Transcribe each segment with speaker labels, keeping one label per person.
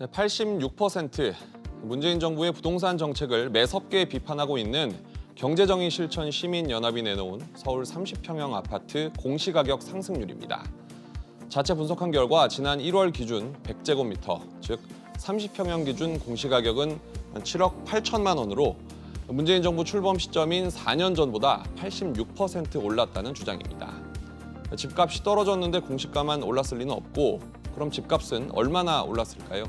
Speaker 1: 86% 문재인 정부의 부동산 정책을 매섭게 비판하고 있는 경제정의 실천 시민연합이 내놓은 서울 30평형 아파트 공시가격 상승률입니다. 자체 분석한 결과 지난 1월 기준 100제곱미터, 즉 30평형 기준 공시가격은 7억 8천만 원으로 문재인 정부 출범 시점인 4년 전보다 86% 올랐다는 주장입니다. 집값이 떨어졌는데 공시가만 올랐을 리는 없고 그럼 집값은 얼마나 올랐을까요?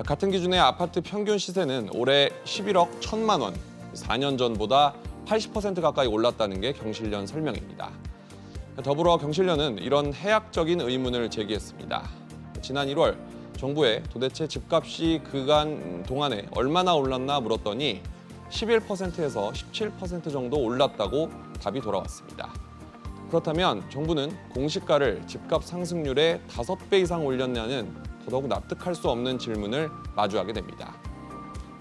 Speaker 1: 같은 기준의 아파트 평균 시세는 올해 11억 1천만 원, 4년 전보다 80% 가까이 올랐다는 게 경실련 설명입니다. 더불어 경실련은 이런 해학적인 의문을 제기했습니다. 지난 1월 정부에 도대체 집값이 그간 동안에 얼마나 올랐나 물었더니 11%에서 17% 정도 올랐다고 답이 돌아왔습니다. 그렇다면 정부는 공시가를 집값 상승률의 5배 이상 올렸냐는 더더욱 납득할 수 없는 질문을 마주하게 됩니다.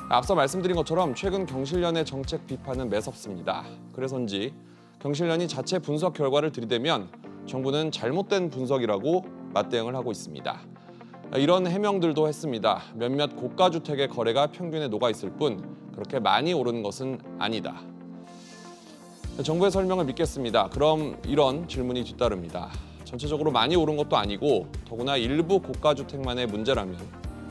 Speaker 1: 앞서 말씀드린 것처럼 최근 경실련의 정책 비판은 매섭습니다. 그래서인지 경실련이 자체 분석 결과를 들이대면 정부는 잘못된 분석이라고 맞대응을 하고 있습니다. 이런 해명들도 했습니다. 몇몇 고가주택의 거래가 평균에 녹아 있을 뿐 그렇게 많이 오른 것은 아니다. 정부의 설명을 믿겠습니다. 그럼 이런 질문이 뒤따릅니다. 전체적으로 많이 오른 것도 아니고 더구나 일부 고가주택만의 문제라면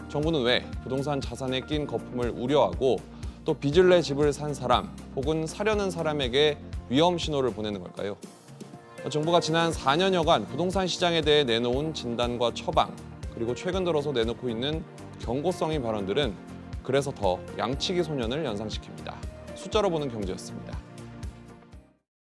Speaker 1: 정부는 왜 부동산 자산에 낀 거품을 우려하고 또 빚을 내 집을 산 사람 혹은 사려는 사람에게 위험 신호를 보내는 걸까요? 정부가 지난 4년여간 부동산 시장에 대해 내놓은 진단과 처방 그리고 최근 들어서 내놓고 있는 경고성의 발언들은 그래서 더 양치기 소년을 연상시킵니다. 숫자로 보는 경제였습니다.